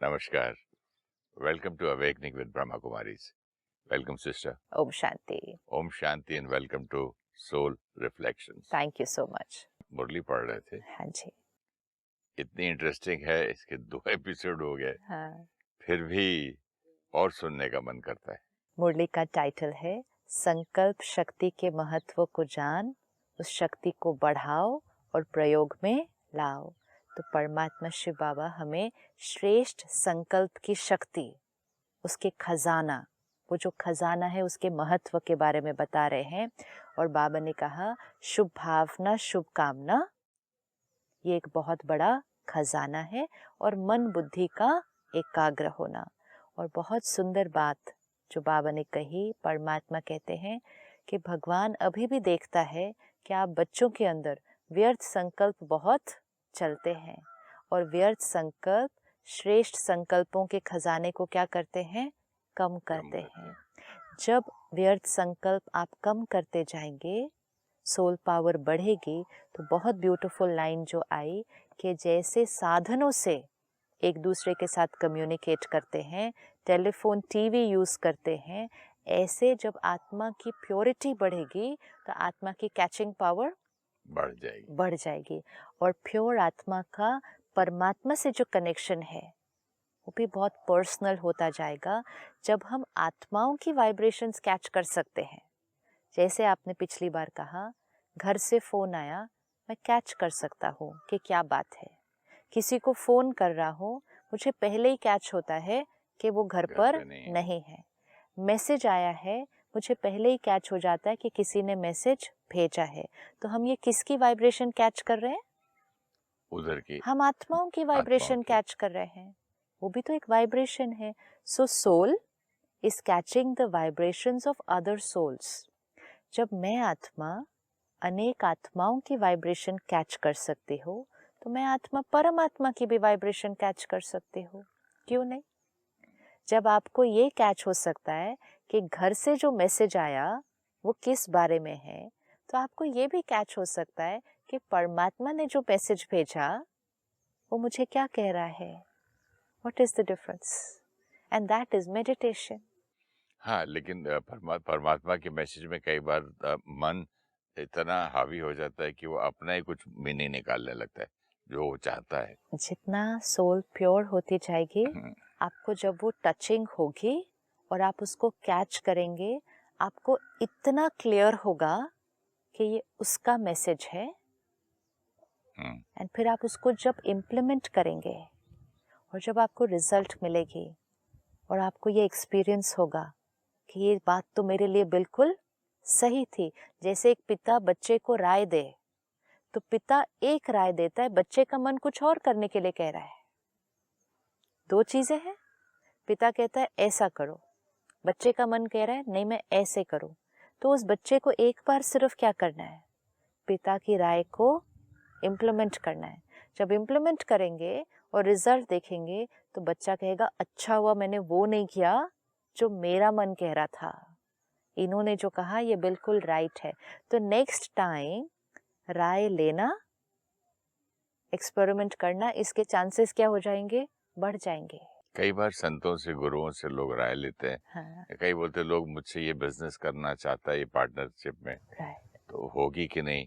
Namaskar. Welcome to Awakening with Brahma Kumaris. Welcome, sister. ओम शांति। Om Shanti and welcome to Soul Reflections. Thank you so much. मुरली पढ़ रहे थे, हाँ जी। इतनी इंटरेस्टिंग है, इसके 2 एपिसोड हो गए, हाँ। फिर भी और सुनने का मन करता है। मुरली का टाइटल है संकल्प शक्ति के महत्व को जान, उस शक्ति को बढ़ाओ और प्रयोग में लाओ। तो परमात्मा शिव बाबा हमें श्रेष्ठ संकल्प की शक्ति, उसके खजाना, वो जो खजाना है उसके महत्व के बारे में बता रहे हैं। और बाबा ने कहा शुभ भावना शुभ कामना ये एक बहुत बड़ा खजाना है और मन बुद्धि का एकाग्र होना। और बहुत सुंदर बात जो बाबा ने कही, परमात्मा कहते हैं कि भगवान अभी भी देखता है कि आप बच्चों के अंदर व्यर्थ संकल्प बहुत चलते हैं और व्यर्थ संकल्प श्रेष्ठ संकल्पों के खजाने को क्या करते हैं, कम करते हैं। जब व्यर्थ संकल्प आप कम करते जाएंगे, सोल पावर बढ़ेगी। तो बहुत ब्यूटीफुल लाइन जो आई कि जैसे साधनों से एक दूसरे के साथ कम्युनिकेट करते हैं, टेलीफोन टीवी यूज़ करते हैं, ऐसे जब आत्मा की प्योरिटी बढ़ेगी तो आत्मा की कैचिंग पावर बढ़ जाएगी और प्योर आत्मा का परमात्मा से जो कनेक्शन है वो भी बहुत पर्सनल होता जाएगा। जब हम आत्माओं की वाइब्रेशंस कैच कर सकते हैं, जैसे आपने पिछली बार कहा, घर से फ़ोन आया, मैं कैच कर सकता हूँ कि क्या बात है। किसी को फ़ोन कर रहा हो, मुझे पहले ही कैच होता है कि वो घर पर नहीं है। मैसेज आया है, मुझे पहले ही कैच हो जाता है कि किसी ने मैसेज भेजा है। तो हम ये किसकी वाइब्रेशन कैच कर रहे हैं? उधर की, हम आत्माओं की वाइब्रेशन कैच कर रहे हैं। वो भी तो एक वाइब्रेशन है। So soul is catching the vibrations of other souls. जब मैं आत्मा अनेक आत्माओं की वाइब्रेशन कैच कर सकती हो, तो मैं आत्मा परमात्मा की भी वाइब्रेशन कैच कर सकती हूँ, क्यों नहीं? जब आपको ये कैच हो सकता है कि घर से जो मैसेज आया वो किस बारे में है, तो आपको ये भी कैच हो सकता है कि परमात्मा ने जो मैसेज भेजा वो मुझे क्या कह रहा है। What is the difference? And that is meditation. हाँ, लेकिन परमात्मा के मैसेज में कई बार मन इतना हावी हो जाता है कि वो अपना ही कुछ मीनिंग निकालने लगता है, जो वो चाहता है। जितना सोल प्योर होती जाएगी, आपको जब वो टचिंग होगी और आप उसको कैच करेंगे, आपको इतना क्लियर होगा कि ये उसका मैसेज है। एंड फिर आप उसको जब इम्प्लीमेंट करेंगे और जब आपको रिजल्ट मिलेगी और आपको ये एक्सपीरियंस होगा कि ये बात तो मेरे लिए बिल्कुल सही थी। जैसे एक पिता बच्चे को राय दे, तो पिता एक राय देता है, बच्चे का मन कुछ और करने के लिए कह रहा है। दो चीजें हैं। पिता कहता है ऐसा करो, बच्चे का मन कह रहा है नहीं मैं ऐसे करूं। तो उस बच्चे को एक बार सिर्फ क्या करना है, पिता की राय को इम्प्लीमेंट करना है। जब इम्प्लीमेंट करेंगे और रिजल्ट देखेंगे तो बच्चा कहेगा अच्छा हुआ मैंने वो नहीं किया जो मेरा मन कह रहा था, इन्होंने जो कहा ये बिल्कुल राइट है। तो नेक्स्ट टाइम राय लेना, एक्सपेरिमेंट करना, इसके चांसेस क्या हो जाएंगे, बढ़ जाएंगे। कई बार संतों से, गुरुओं से लोग राय लेते हैं। हाँ। कई बोलते लोग मुझसे ये बिजनेस करना चाहता है, ये पार्टनरशिप में, राइट। तो होगी कि नहीं।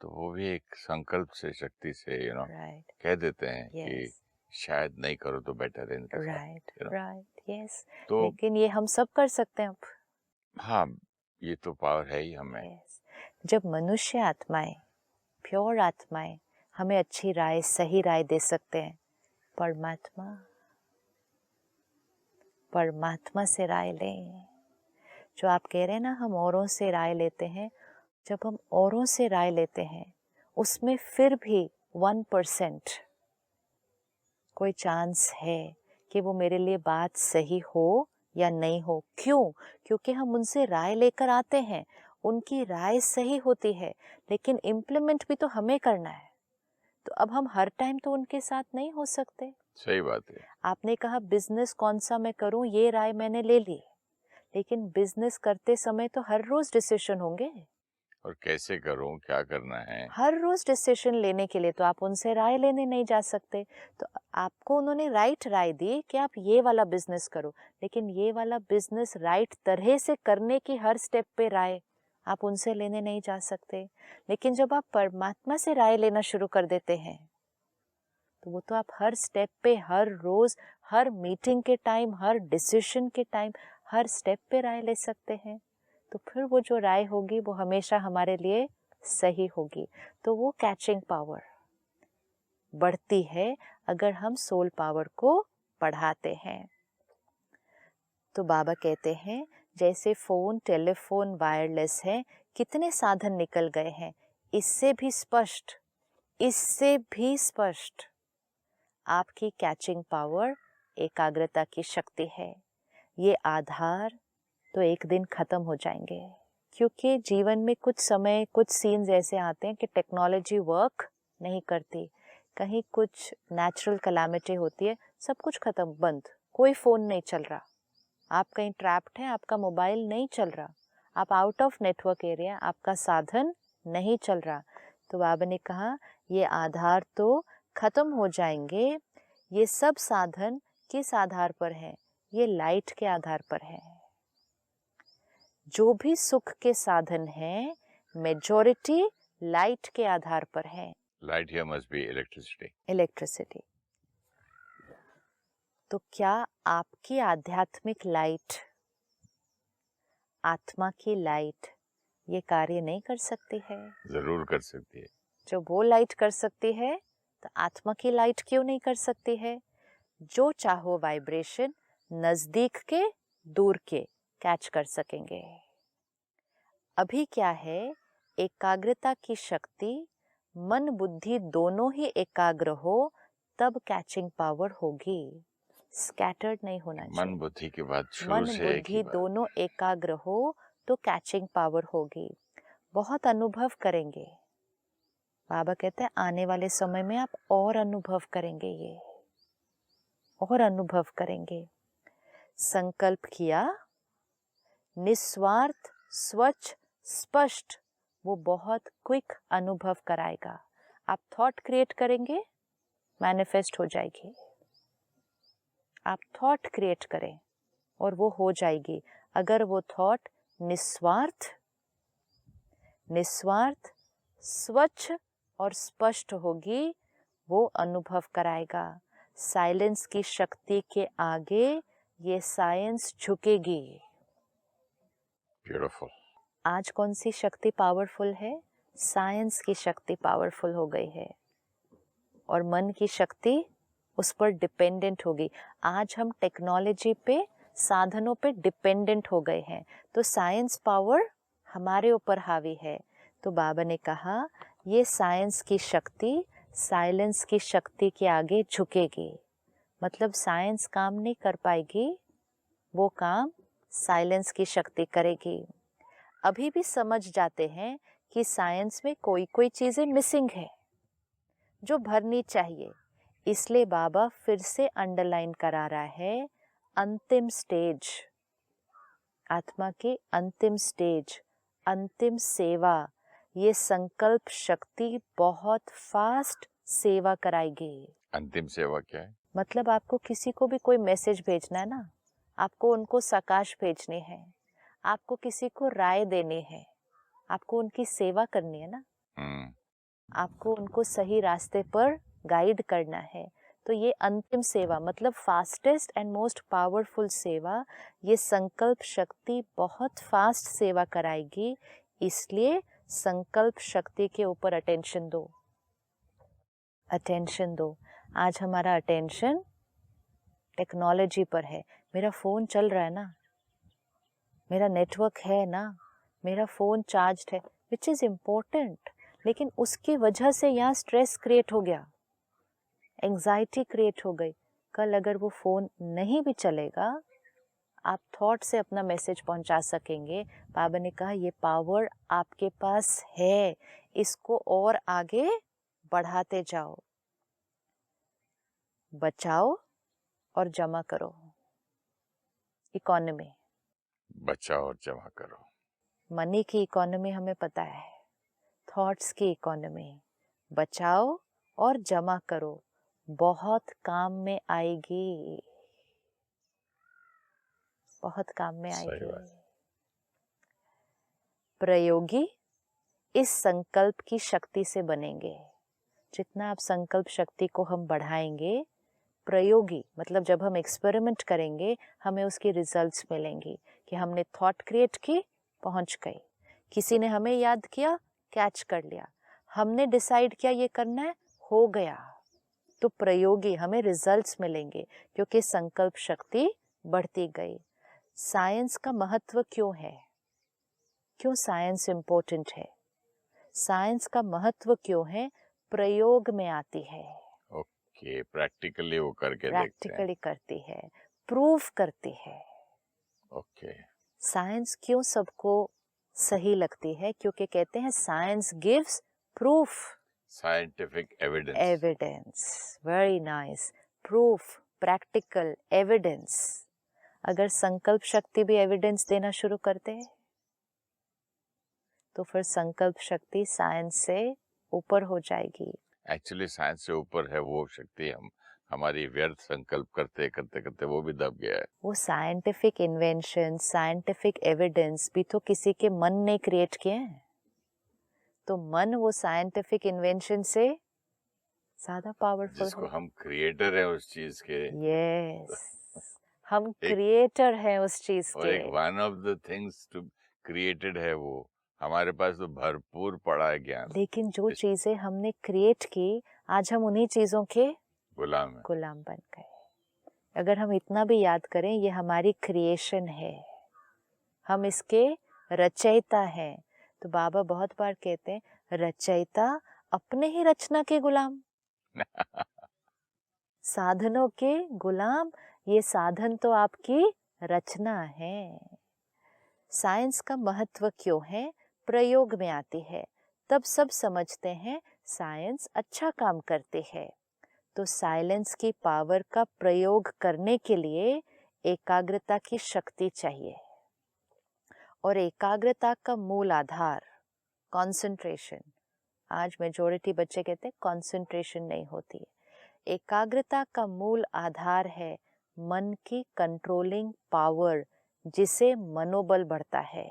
तो वो भी एक संकल्प से, शक्ति से राइट। कह देते हैं कि यस। शायद नहीं करो तो बेटर है इनके साथ। राइट। राइट। यस। तो लेकिन ये हम सब कर सकते हैं अब। हाँ, ये तो पावर है ही हमें। यस। जब मनुष्य आत्माएं, प्योर आत्माएं हमें अच्छी राय, सही राय दे सकते हैं, परमात्मा से राय लें। जो आप कह रहे हैं ना, हम औरों से राय लेते हैं, जब हम औरों से राय लेते हैं उसमें फिर भी 1% कोई चांस है कि वो मेरे लिए बात सही हो या नहीं हो। क्यों? क्योंकि हम उनसे राय लेकर आते हैं, उनकी राय सही होती है, लेकिन इम्प्लीमेंट भी तो हमें करना है। तो अब हम हर टाइम तो उनके साथ नहीं हो सकते। सही बात है। आपने कहा बिजनेस कौन सा मैं करूं, ये राय मैंने ले ली, लेकिन बिजनेस करते समय तो हर रोज डिसीजन होंगे। और कैसे करूं, क्या करना है? हर रोज डिसीजन लेने के लिए तो आप उनसे राय लेने नहीं जा सकते। तो आपको उन्होंने राइट राय दी कि आप ये वाला बिजनेस करो, लेकिन ये वाला बिजनेस राइट तरह से करने की हर स्टेप पे राय आप उनसे लेने नहीं जा सकते। लेकिन जब आप परमात्मा से राय लेना शुरू कर देते हैं तो वो तो आप हर स्टेप पे, हर रोज, हर मीटिंग के टाइम, हर डिसीजन के टाइम, हर स्टेप पे राय ले सकते हैं। तो फिर वो जो राय होगी वो हमेशा हमारे लिए सही होगी। तो वो कैचिंग पावर बढ़ती है अगर हम सोल पावर को बढ़ाते हैं। तो बाबा कहते हैं जैसे फोन, टेलीफोन वायरलेस है, कितने साधन निकल गए हैं, इससे भी स्पष्ट आपकी कैचिंग पावर, एकाग्रता की शक्ति है। ये आधार तो एक दिन खत्म हो जाएंगे, क्योंकि जीवन में कुछ समय, कुछ सीन्स ऐसे आते हैं कि टेक्नोलॉजी वर्क नहीं करती, कहीं कुछ नेचुरल कैलामिटी होती है, सब कुछ खत्म, बंद, कोई फ़ोन नहीं चल रहा, आप कहीं ट्रैप्ड हैं, आपका मोबाइल नहीं चल रहा, आप आउट ऑफ नेटवर्क एरिया, आपका साधन नहीं चल रहा। तो बाबा ने कहा ये आधार तो खत्म हो जाएंगे। ये सब साधन किस आधार पर है? ये लाइट के आधार पर है। जो भी सुख के साधन हैं, मेजॉरिटी लाइट के आधार पर है। Light here must be electricity. तो क्या आपकी आध्यात्मिक लाइट, आत्मा की लाइट, ये कार्य नहीं कर सकती है? जरूर कर सकती है। जो वो लाइट कर सकती है तो आत्मा की लाइट क्यों नहीं कर सकती है? जो चाहो वाइब्रेशन नजदीक के, दूर के कैच कर सकेंगे। अभी क्या है, एकाग्रता की शक्ति, मन बुद्धि दोनों ही एकाग्र हो तब कैचिंग पावर होगी, स्कैटर्ड नहीं होना चाहिए। मन बुद्धि की बात शुरू मन से एक ही बुद्धि बात। दोनों एकाग्र हो तो कैचिंग पावर होगी। बहुत अनुभव करेंगे। बाबा कहते हैं आने वाले समय में आप और अनुभव करेंगे, ये और अनुभव करेंगे। संकल्प किया, निस्वार्थ, स्वच्छ, स्पष्ट, वो बहुत क्विक अनुभव कराएगा। आप थॉट क्रिएट करेंगे, मैनिफेस्ट हो जाएगी। आप थॉट क्रिएट करें और वो हो जाएगी। अगर वो थॉट निस्वार्थ, स्वच्छ और स्पष्ट होगी, वो अनुभव कराएगा। साइलेंस की शक्ति के आगे ये साइंस झुकेगी। ब्यूटीफुल। आज कौन सी शक्ति पावरफुल है? साइंस की शक्ति पावरफुल हो गई है और मन की शक्ति उस पर डिपेंडेंट होगी। आज हम टेक्नोलॉजी पे, साधनों पे डिपेंडेंट हो गए हैं, तो साइंस पावर हमारे ऊपर हावी है। तो बाबा ने कहा ये साइंस की शक्ति साइलेंस की शक्ति के आगे झुकेगी। मतलब साइंस काम नहीं कर पाएगी, वो काम साइलेंस की शक्ति करेगी। अभी भी समझ जाते हैं कि साइंस में कोई कोई चीज़ें मिसिंग है जो भरनी चाहिए, इसलिए बाबा फिर से अंडरलाइन करा रहा है अंतिम स्टेज, आत्मा की अंतिम स्टेज, अंतिम सेवा। ये संकल्प शक्ति बहुत फास्ट सेवा कराएगी। अंतिम सेवा क्या है? मतलब आपको किसी को भी कोई मैसेज भेजना है ना, आपको उनको सकाश भेजनी है, आपको किसी को राय देनी है, आपको उनकी सेवा करनी है ना, आपको उनको सही रास्ते पर गाइड करना है। तो ये अंतिम सेवा, मतलब फास्टेस्ट एंड मोस्ट पावरफुल सेवा, ये संकल्प शक्ति बहुत फास्ट सेवा कराएगी। इसलिए संकल्प शक्ति के ऊपर अटेंशन दो, अटेंशन दो। आज हमारा अटेंशन टेक्नोलॉजी पर है। मेरा फ़ोन चल रहा है ना, मेरा नेटवर्क है ना, मेरा फ़ोन चार्ज्ड है, विच इज़ इम्पोर्टेंट, लेकिन उसकी वजह से यहाँ स्ट्रेस क्रिएट हो गया, एंजाइटी क्रिएट हो गई। कल अगर वो फ़ोन नहीं भी चलेगा, आप थॉट से अपना मैसेज पहुंचा सकेंगे। बाबा ने कहा ये पावर आपके पास है, इसको और आगे बढ़ाते जाओ, बचाओ और जमा करो। इकोनॉमी, बचाओ और जमा करो। मनी की इकोनॉमी हमें पता है, थॉट्स की इकोनॉमी, बचाओ और जमा करो, बहुत काम में आएगी, बहुत काम में सही आएगी। बात। प्रयोगी इस संकल्प की शक्ति से बनेंगे। जितना आप संकल्प शक्ति को हम बढ़ाएंगे, प्रयोगी मतलब जब हम एक्सपेरिमेंट करेंगे हमें उसकी रिजल्ट्स मिलेंगी कि हमने थॉट क्रिएट की, पहुंच गई, किसी ने हमें याद किया, कैच कर लिया, हमने डिसाइड किया ये करना है, हो गया। तो प्रयोगी हमें रिजल्ट्स मिलेंगे क्योंकि संकल्प शक्ति बढ़ती गई। साइंस का महत्व क्यों है? क्यों साइंस इम्पोर्टेंट है? साइंस का महत्व क्यों है? प्रयोग में आती है, ओके, प्रैक्टिकली वो करके देखते हैं। प्रैक्टिकली करती है, प्रूव करती है। ओके, साइंस क्यों सबको सही लगती है? क्योंकि कहते हैं science gives proof, scientific evidence. Evidence, very nice, proof, practical evidence. अगर संकल्प शक्ति भी एविडेंस देना शुरू करते हैं तो फिर संकल्प शक्ति साइंस से ऊपर हो जाएगी। एक्चुअली साइंस से ऊपर है वो शक्ति, हम हमारी व्यर्थ संकल्प करते करते करते वो भी दब गया है। वो साइंटिफिक इन्वेंशन, साइंटिफिक एविडेंस भी तो किसी के मन ने क्रिएट किए हैं। तो मन वो साइंटिफिक इन्वेंशन से ज्यादा पावरफुल जिसको है। हम क्रिएटर हैं उस चीज के। यस, हम क्रिएटर हैं उस चीज और के। एक one of the things to created है वो, हमारे पास तो भरपूर पड़ा है ज्ञान। लेकिन जो चीजें हमने क्रिएट की, आज हम उन्हीं चीजों के गुलाम है। गुलाम बन गए। अगर हम इतना भी याद करें, ये हमारी क्रिएशन है, हम इसके रचयिता हैं। तो बाबा बहुत बार कहते हैं, रचयिता अपने ही रचना के गुलाम, साधनों के गुलाम, ये साधन तो आपकी रचना है। साइंस का महत्व क्यों है? प्रयोग में आती है, तब सब समझते हैं साइंस अच्छा काम करती है। तो साइलेंस की पावर का प्रयोग करने के लिए एकाग्रता की शक्ति चाहिए, और एकाग्रता का मूल आधार कंसंट्रेशन। आज मेजॉरिटी बच्चे कहते हैं कंसंट्रेशन नहीं होती है। एकाग्रता का मूल आधार है मन की कंट्रोलिंग पावर, जिसे मनोबल बढ़ता है।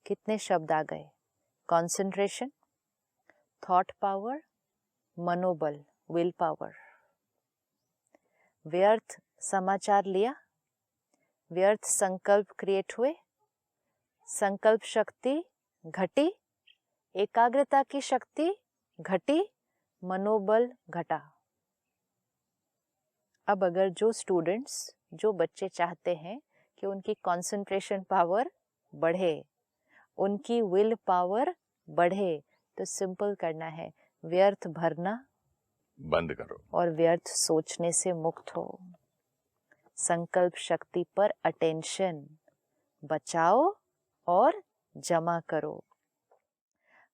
कितने शब्द आ गए? कंसंट्रेशन, थॉट पावर, मनोबल, विल पावर। व्यर्थ समाचार लिया, व्यर्थ संकल्प क्रिएट हुए, संकल्प शक्ति घटी, एकाग्रता की शक्ति घटी, मनोबल घटा। अब अगर जो स्टूडेंट्स, जो बच्चे चाहते हैं कि उनकी कंसंट्रेशन पावर बढ़े, उनकी विल पावर बढ़े, तो सिंपल करना है, व्यर्थ भरना बंद करो और व्यर्थ सोचने से मुक्त हो। संकल्प शक्ति पर अटेंशन, बचाओ और जमा करो।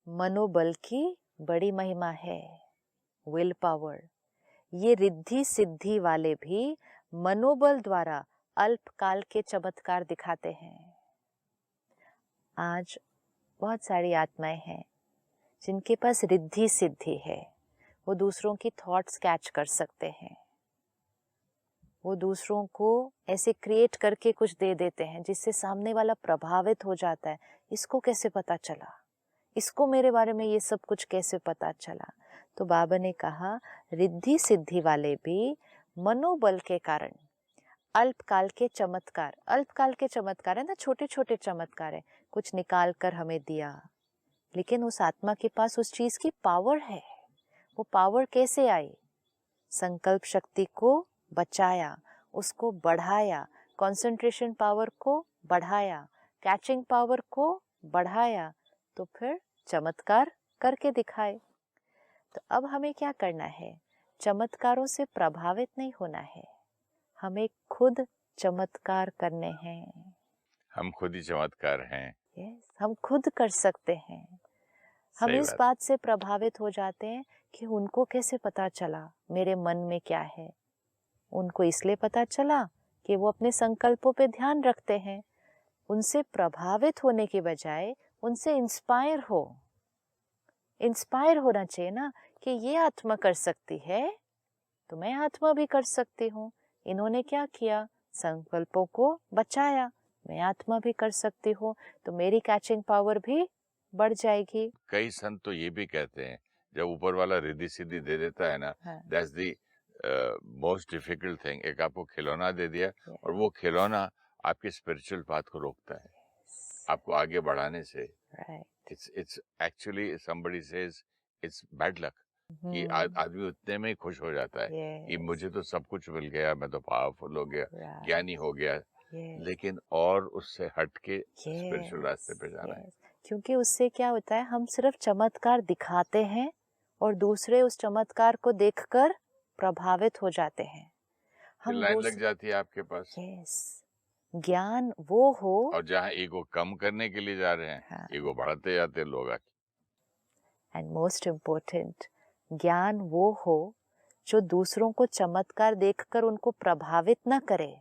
मनोबल की बड़ी महिमा है, विल पावर। ये रिद्धि सिद्धि वाले भी मनोबल द्वारा अल्पकाल के चमत्कार दिखाते हैं। आज बहुत सारी आत्माएं हैं जिनके पास रिद्धि सिद्धि है, वो दूसरों की थॉट्स कैच कर सकते हैं, वो दूसरों को ऐसे क्रिएट करके कुछ दे देते हैं जिससे सामने वाला प्रभावित हो जाता है। इसको कैसे पता चला, इसको मेरे बारे में ये सब कुछ कैसे पता चला? तो बाबा ने कहा, रिद्धि सिद्धि वाले भी मनोबल के कारण अल्पकाल के चमत्कार, अल्पकाल के चमत्कार है ना, छोटे छोटे चमत्कार है, कुछ निकाल कर हमें दिया, लेकिन उस आत्मा के पास उस चीज की पावर है। वो पावर कैसे आई? संकल्प शक्ति को बचाया, उसको बढ़ाया, कंसंट्रेशन पावर को बढ़ाया, कैचिंग पावर को बढ़ाया, तो फिर चमत्कार करके दिखाए। तो अब हमें क्या करना है? चमत्कारों से प्रभावित नहीं होना है, हमें खुद चमत्कार करने हैं। हम खुद ही चमत्कार हैं। हम खुद कर सकते हैं। हम सही इस बात से प्रभावित हो जाते हैं कि उनको कैसे पता चला मेरे मन में क्या है। उनको इसलिए पता चला कि वो अपने संकल्पों पे ध्यान रखते हैं। उनसे प्रभावित होने के बजाय उनसे इंस्पायर होना चाहिए ना कि ये आत्मा कर सकती है तो मैं आत्मा भी कर सकती हूँ। इन्होंने क्या किया, संकल्पों को बचाया, मैं आत्मा भी कर सकती हूँ, तो मेरी कैचिंग पावर भी बढ़ जाएगी। कई संत तो ये भी कहते हैं, जब ऊपर वाला रिद्धि सिद्धि दे देता है ना, हाँ, that's the most difficult thing. एक आपको खिलौना दे दिया और yes, वो खिलौना आपके स्पिरिचुअल पाथ को रोकता है आपको आगे बढ़ाने से। right. It's actually somebody says it's bad luck कि हम्म, आदमी उतने में ही खुश हो जाता है कि yes, मुझे तो सब कुछ मिल गया, मैं तो पावरफुल हो गया, right, ज्ञानी हो गया, yes, लेकिन और उससे हट के स्पिरिचुअल yes, रास्ते पे जाना है। yes. क्योंकि उससे क्या होता है, हम सिर्फ चमत्कार दिखाते हैं और दूसरे उस चमत्कार को देखकर प्रभावित हो जाते हैं। फिर हम लाइन लग दूसरे, जाती है आपके पास, यस, ज्ञान वो हो, और जहाँ ईगो कम करने के लिए जा रहे हैं, हाँ, ईगो बढ़ाते जाते हैं लोग आके। एंड मोस्ट इम्पोर्टेंट, ज्ञान वो हो जो दूसरों को चमत्कार देखकर उनको प्रभावित ना करे,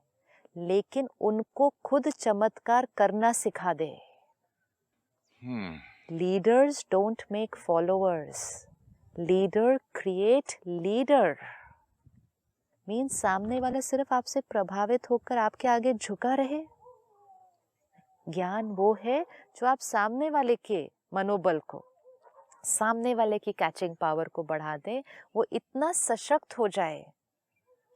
लेकिन उनको खुद चमत्कार करना सिखा दे। Leaders don't make followers, leader create leader. Means सामने वाला सिर्फ आपसे प्रभावित होकर आपके आगे झुका रहे। ज्ञान वो है जो आप सामने वाले के मनोबल को, सामने वाले की कैचिंग पावर को बढ़ा दे, वो इतना सशक्त हो जाए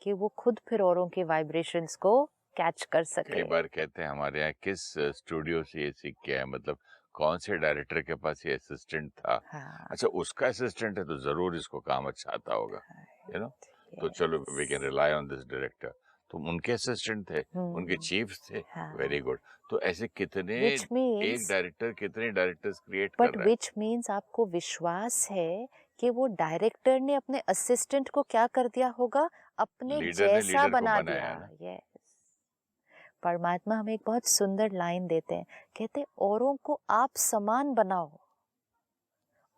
कि वो खुद फिर औरों के वाइब्रेशंस को कैच कर सके। कई बार कहते हैं हमारे यहाँ किस स्टूडियो से ये सीख के है, मतलब कौन से डायरेक्टर के पास ये असिस्टेंट था। हाँ, अच्छा, उसका असिस्टेंट है तो जरूर इसको काम अच्छा आता होगा, यू नो। तो yes. चलो we can rely on this director. तो उनके असिस्टेंट थे, उनके चीफ्स थे, हाँ. Very good. तो ऐसे कितने, Which एक means, डायरेक्टर कितने डायरेक्टर्स क्रिएट कर but रहा है। which means आपको विश्वास है कि वो डायरेक्टर ने अपने असिस्टेंट को क्या कर दिया होगा, अपने लीडर ने जैसा लीडर को बना बनाया दिया। ना। यस, परमात्मा हमें एक बहुत सुंदर लाइन देते हैं, कहते औरों को आप समान बनाओ,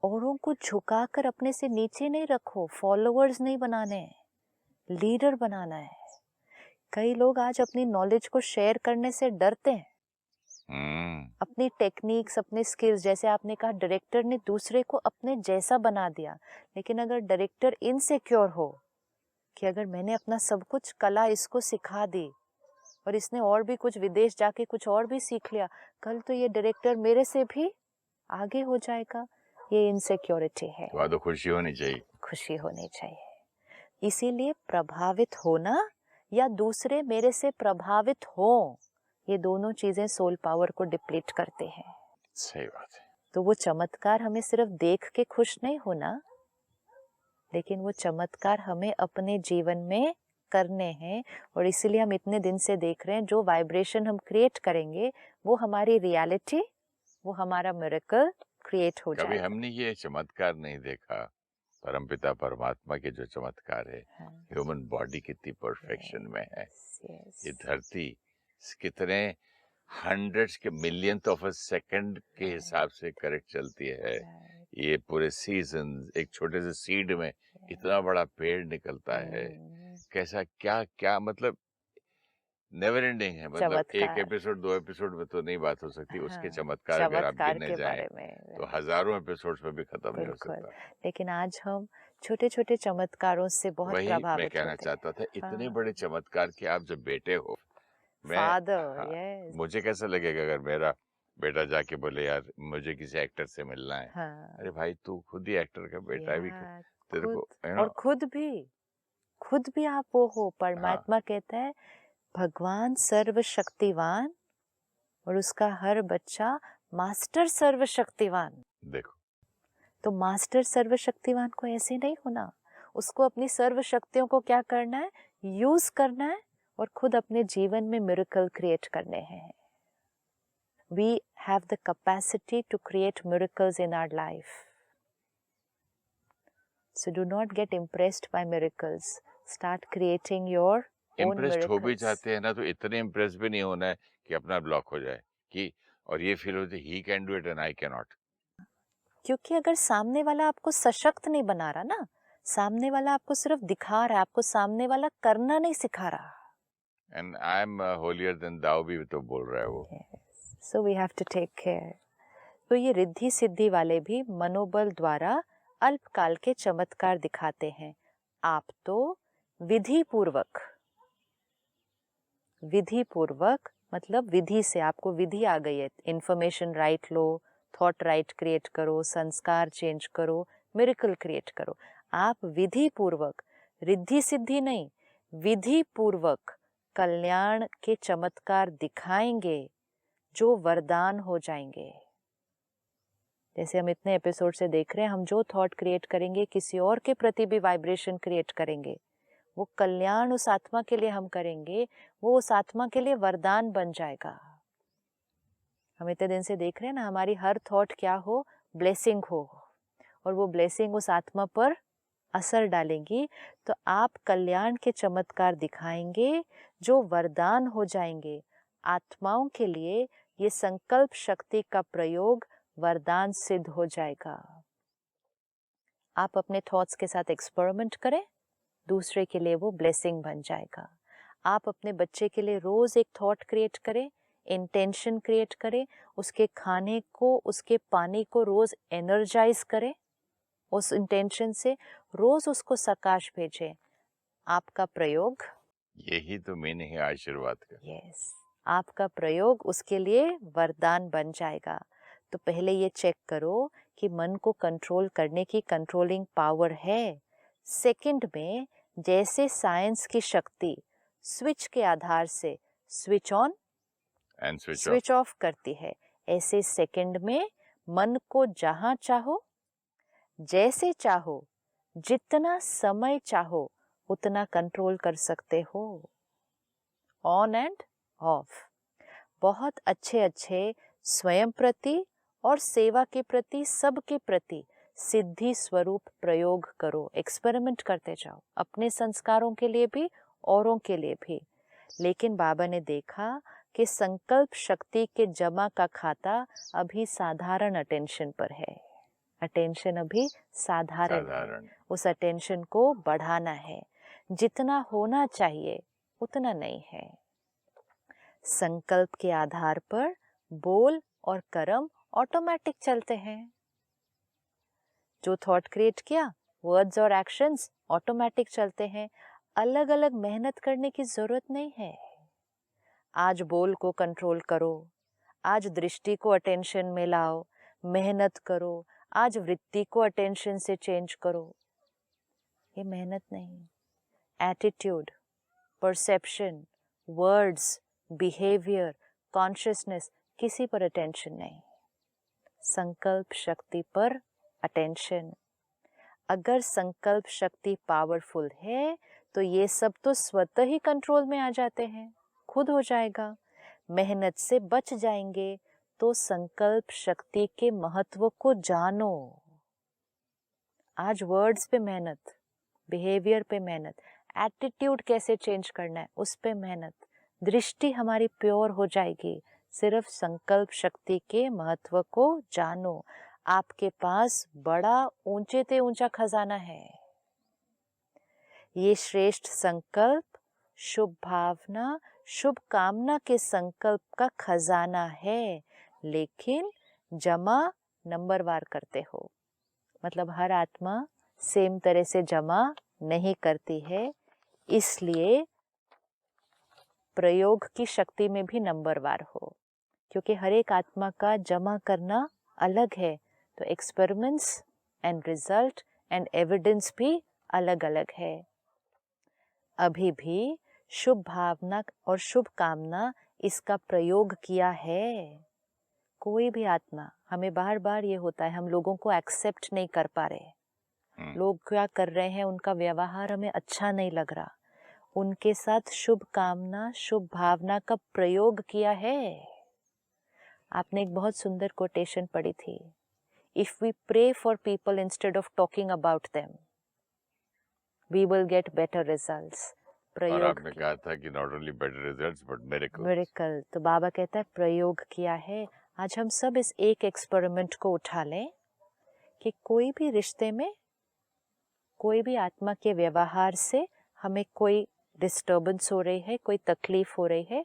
औरों को झुकाकर अपने से नीचे नहीं रखो, फॉलोअर्स नहीं बनाने, लीडर बनाना है। कई लोग आज अपनी नॉलेज को शेयर करने से डरते हैं, अपनी टेक्निक्स, अपने स्किल्स, जैसे आपने कहा डायरेक्टर ने दूसरे को अपने जैसा बना दिया, लेकिन अगर डायरेक्टर इनसिक्योर हो कि अगर मैंने अपना सब कुछ कला इसको सिखा दी और इसने और भी कुछ विदेश जाके कुछ और भी सीख लिया, कल तो ये डायरेक्टर मेरे से भी आगे हो जाएगा, ये इनसिक्योरिटी है। तो खुशी होनी चाहिए, खुशी होनी चाहिए। इसीलिए प्रभावित होना या दूसरे मेरे से प्रभावित हो, ये दोनों चीजें सोल पावर को डिप्लीट करते हैं। सही बात है। तो वो चमत्कार हमें सिर्फ देख के खुश नहीं होना, लेकिन वो चमत्कार हमें अपने जीवन में करने हैं, और इसीलिए हम इतने दिन से देख रहे हैं जो वाइब्रेशन हम क्रिएट करेंगे वो हमारी रियलिटी, वो हमारा मिरेकल क्रिएट हो जाएगा। कभी हमने ये चमत्कार नहीं देखा, परमपिता परमात्मा के जो चमत्कार है, ह्यूमन बॉडी कितनी परफेक्शन में है, ये धरती कितने हंड्रेड्स के मिलियंथ ऑफ अ सेकंड के हिसाब से करेक्ट चलती है, ये पूरे सीजन, एक छोटे से सीड में इतना बड़ा पेड़ निकलता है, कैसा क्या क्या, मतलब नेवर एंडिंग है। मतलब एक एपिसोड 2 एपिसोड में तो नहीं बात हो सकती, उसके चमत्कार अगर आप गिनने जाएं तो हजारों एपिसोड्स में भी खत्म नहीं हो सकता। लेकिन आज हम छोटे छोटे चमत्कारों से बहुत वही प्रभावित मैं कहना चाहता था, इतने बड़े चमत्कार कि आप जब बेटे हो, मैं फादर, मुझे कैसा लगेगा अगर मेरा बेटा जाके बोले यार मुझे किसी एक्टर से मिलना है। अरे भाई तू खुद ही एक्टर का बेटा है भी, तेरे को और खुद भी आप वो हो। परमात्मा कहता है भगवान सर्वशक्तिवान और उसका हर बच्चा मास्टर सर्वशक्तिवान। देखो, तो मास्टर सर्वशक्तिवान को ऐसे नहीं होना, उसको अपनी सर्व शक्तियों को क्या करना है, यूज करना है, और खुद अपने जीवन में मिरेकल क्रिएट करने हैं। We have the capacity to create miracles in our life. So do not get impressed by miracles. Start creating your own impressed हो भी miracles. चाहते हैं ना तो इतने इम्प्रेस भी नहीं होना है कि अपना ब्लॉक हो जाए, कि और ये फील होती he can do it and I can not. क्योंकि अगर सामने वाला आपको सशक्त नहीं बना रहा ना, सामने वाला आपको सिर्फ दिखा रहा है, आपको सामने वाला करना नहीं सिखा रहा। And I am holier than thou भी तो बोल रहा है वो। So we have to take care. तो ये रिद्धि सिद्धि वाले भी मनोबल द्वारा अल्पकाल के चमत्कार दिखाते हैं। आप तो विधि पूर्वक मतलब विधि से, आपको विधि आ गई है, इंफॉर्मेशन राइट लो, थॉट राइट क्रिएट करो, संस्कार चेंज करो, मिरेकल क्रिएट करो। आप विधि पूर्वक, रिद्धि सिद्धि नहीं, विधि पूर्वक कल्याण के चमत्कार दिखाएंगे जो वरदान हो जाएंगे। जैसे हम इतने एपिसोड से देख रहे हैं, हम जो थॉट क्रिएट करेंगे किसी और के प्रति भी वाइब्रेशन क्रिएट करेंगे, वो कल्याण उस आत्मा के लिए हम करेंगे, वो उस आत्मा के लिए वरदान बन जाएगा। हम इतने दिन से देख रहे हैं ना, हमारी हर थॉट क्या हो, ब्लेसिंग हो, और वो ब्लेसिंग उस आत्मा पर असर डालेंगी। तो आप कल्याण के चमत्कार दिखाएंगे जो वरदान हो जाएंगे आत्माओं के लिए। ये संकल्प शक्ति का प्रयोग वरदान सिद्ध हो जाएगा। आप अपने थॉट्स के साथ एक्सपेरिमेंट करें, दूसरे के लिए वो ब्लेसिंग बन जाएगा। आप अपने बच्चे के लिए रोज एक थॉट क्रिएट करें, इंटेंशन क्रिएट करें, उसके खाने को, उसके पानी को रोज एनर्जाइज करें, उस इंटेंशन से रोज उसको सकाश भेजें। आपका प्रयोग, यही तो मीनिंग है आशीर्वाद का। यस, आपका प्रयोग उसके लिए वरदान बन जाएगा। तो पहले ये चेक करो कि मन को कंट्रोल करने की कंट्रोलिंग पावर है। सेकंड में, जैसे साइंस की शक्ति स्विच के आधार से switch on and switch off करती है, ऐसे सेकंड में मन को जहां चाहो, जैसे चाहो, जितना समय चाहो उतना कंट्रोल कर सकते हो। On end of. बहुत अच्छे अच्छे स्वयं प्रति और सेवा के प्रति, सबके प्रति सिद्धि स्वरूप प्रयोग करो, एक्सपेरिमेंट करते जाओ, अपने संस्कारों के लिए भी, औरों के लिए भी। लेकिन बाबा ने देखा कि संकल्प शक्ति के जमा का खाता अभी साधारण अटेंशन पर है। अटेंशन अभी साधारण है, उस अटेंशन को बढ़ाना है। जितना होना चाहिए उतना नहीं है। संकल्प के आधार पर बोल और कर्म ऑटोमेटिक चलते हैं। जो थॉट क्रिएट किया, वर्ड्स और एक्शंस ऑटोमेटिक चलते हैं। अलग अलग मेहनत करने की जरूरत नहीं है। आज बोल को कंट्रोल करो, आज दृष्टि को अटेंशन में लाओ, मेहनत करो, आज वृत्ति को अटेंशन से चेंज करो। ये मेहनत नहीं। Attitude, perception, words, behaviour, consciousness, किसी पर अटेंशन नहीं, संकल्प शक्ति पर अटेंशन। अगर संकल्प शक्ति पावरफुल है तो ये सब तो स्वतः ही कंट्रोल में आ जाते हैं, खुद हो जाएगा। मेहनत से बच जाएंगे। तो संकल्प शक्ति के महत्व को जानो। आज वर्ड्स पे मेहनत, बिहेवियर पे मेहनत, एटीट्यूड कैसे चेंज करना है उस पे मेहनत, दृष्टि हमारी प्योर हो जाएगी। सिर्फ संकल्प शक्ति के महत्व को जानो। आपके पास बड़ा ऊंचे से ऊंचा खजाना है। ये श्रेष्ठ संकल्प, शुभ भावना, शुभ कामना के संकल्प का खजाना है। लेकिन जमा नंबरवार करते हो, मतलब हर आत्मा सेम तरह से जमा नहीं करती है। इसलिए प्रयोग की शक्ति में भी नंबरवार हो, क्योंकि हर एक आत्मा का जमा करना अलग है। तो experiments and result and evidence भी अलग अलग है। अभी भी शुभ भावना और शुभ कामना इसका प्रयोग किया है। कोई भी आत्मा, हमें बार बार ये होता है, हम लोगों को एक्सेप्ट नहीं कर पा रहे। लोग क्या कर रहे हैं, उनका व्यवहार हमें अच्छा नहीं लग रहा। उनके साथ शुभ कामना, शुभ भावना का प्रयोग किया है। आपने एक बहुत सुंदर कोटेशन पढ़ी थी, If we pray for people instead of talking about them, we will get better results. और आपने कहा था कि not only better results but miracles. Miracle. तो बाबा कहता है प्रयोग किया है। आज हम सब इस एक एक्सपेरिमेंट को उठा लें कि कोई भी रिश्ते में, कोई भी आत्मा के व्यवहार से हमें कोई डिस्टर्बेंस हो रही है, कोई तकलीफ हो रही है,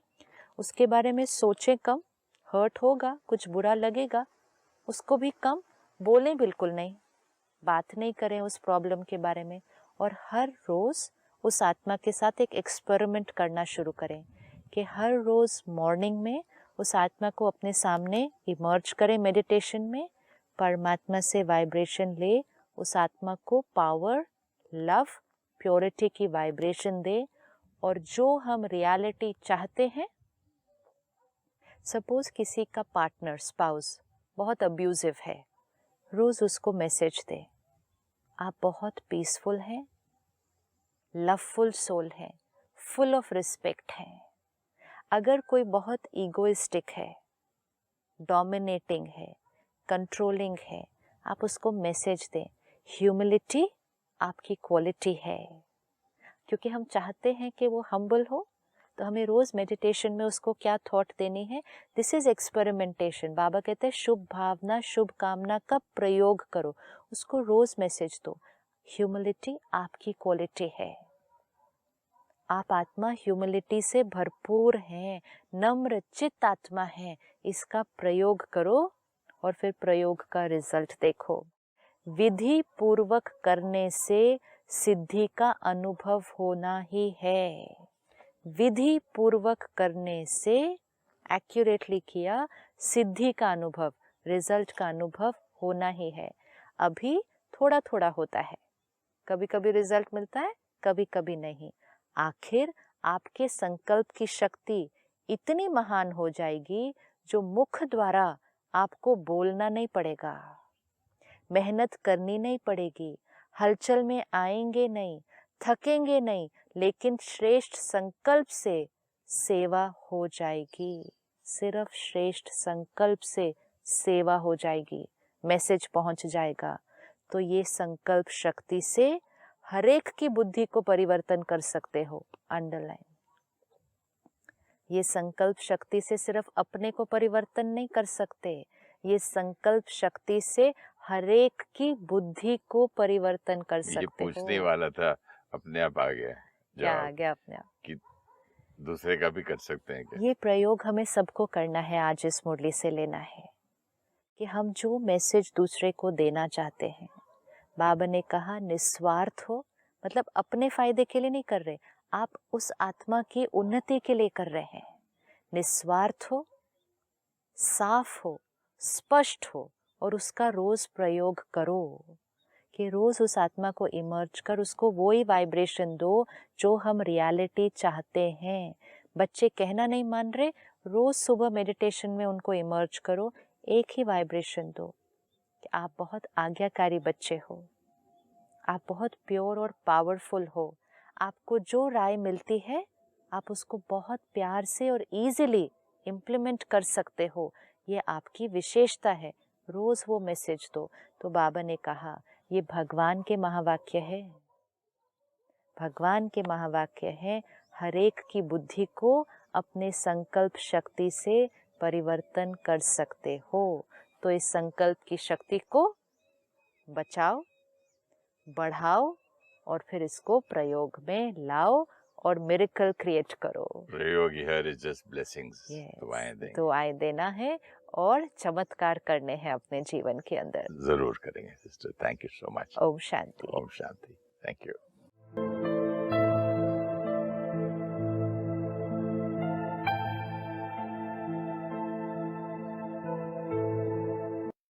उसके बारे में सोचें कम। हर्ट होगा, कुछ बुरा लगेगा, उसको भी कम बोलें, बिल्कुल नहीं, बात नहीं करें उस प्रॉब्लम के बारे में। और हर रोज़ उस आत्मा के साथ एक एक्सपेरिमेंट करना शुरू करें कि हर रोज़ मॉर्निंग में उस आत्मा को अपने सामने इमर्ज करें मेडिटेशन में, परमात्मा से वाइब्रेशन ले, उस आत्मा को पावर, लव, प्योरिटी की वाइब्रेशन दे, और जो हम रियलिटी चाहते हैं, सपोज किसी का पार्टनर, स्पाउस बहुत अब्यूजिव है, रोज़ उसको मैसेज दे, आप बहुत पीसफुल हैं, लवफुल सोल हैं, फुल ऑफ रिस्पेक्ट हैं। अगर कोई बहुत ईगोइस्टिक है, डोमिनेटिंग है, कंट्रोलिंग है, आप उसको मैसेज दें, ह्यूमिलिटी आपकी क्वालिटी है। क्योंकि हम चाहते हैं कि वो हम्बल हो, तो हमें रोज़ मेडिटेशन में उसको क्या थॉट देनी है, दिस इज़ एक्सपेरिमेंटेशन। बाबा कहते हैं शुभ भावना, शुभ कामना का प्रयोग करो, उसको रोज़ मैसेज दो, ह्यूमिलिटी आपकी क्वालिटी है, आप आत्मा ह्यूमिलिटी से भरपूर हैं, नम्र चित्त आत्मा है, इसका प्रयोग करो और फिर प्रयोग का रिजल्ट देखो। विधि पूर्वक करने से सिद्धि का अनुभव होना ही है। विधि पूर्वक करने से, एक्यूरेटली किया, सिद्धि का अनुभव, रिजल्ट का अनुभव होना ही है। अभी थोड़ा थोड़ा होता है, कभी कभी रिजल्ट मिलता है, कभी कभी नहीं। आखिर आपके संकल्प की शक्ति इतनी महान हो जाएगी जो मुख द्वारा आपको बोलना नहीं पड़ेगा, मेहनत करनी नहीं पड़ेगी, हलचल में आएंगे नहीं, थकेंगे नहीं, लेकिन श्रेष्ठ संकल्प से सेवा हो जाएगी। सिर्फ श्रेष्ठ संकल्प से सेवा हो जाएगी, मैसेज पहुंच जाएगा। तो ये संकल्प शक्ति से हरेक की बुद्धि को परिवर्तन कर सकते हो। अंडरलाइन, ये संकल्प शक्ति से सिर्फ अपने को परिवर्तन नहीं कर सकते, ये संकल्प शक्ति से हरेक की बुद्धि को परिवर्तन कर सकते हो। ये पूछने वाला था, अपने आप आ गया। क्या आ गया अपने आप? कि दूसरे का भी कर सकते हैं क्या? ये प्रयोग हमें सबको करना है, आज इस मुरली से लेना है कि हम जो मैसेज दूसरे को देना चाहते हैं, बाबा ने कहा निस्वार्थ हो, मतलब अपने फायदे के लिए नहीं कर रहे, आप उस आत्मा की उन्नति के लिए कर रहे हैं। निस्वार्थ हो, साफ हो, स्पष्ट हो, और उसका रोज प्रयोग करो कि रोज उस आत्मा को इमर्ज कर उसको वो ही वाइब्रेशन दो जो हम रियलिटी चाहते हैं। बच्चे कहना नहीं मान रहे, रोज सुबह मेडिटेशन में उनको इमर्ज करो, एक ही वाइब्रेशन दो कि आप बहुत आज्ञाकारी बच्चे हो, आप बहुत प्योर और पावरफुल हो, आपको जो राय मिलती है आप उसको बहुत प्यार से और इजीली इम्प्लीमेंट कर सकते हो, ये आपकी विशेषता है। रोज वो मैसेज दो। तो बाबा ने कहा ये भगवान के महावाक्य है, भगवान के महावाक्य है, हरेक की बुद्धि को अपने संकल्प शक्ति से परिवर्तन कर सकते हो। तो इस संकल्प की शक्ति को बचाओ, बढ़ाओ और फिर इसको प्रयोग में लाओ और मिरेकल क्रिएट करो। प्रयोग हियर इज जस्ट ब्लेसिंग्स, दुआएं देना है और चमत्कार करने हैं अपने जीवन के अंदर। जरूर करेंगे sister. Thank you so much. ओम शांति। ओम शांति। Thank you.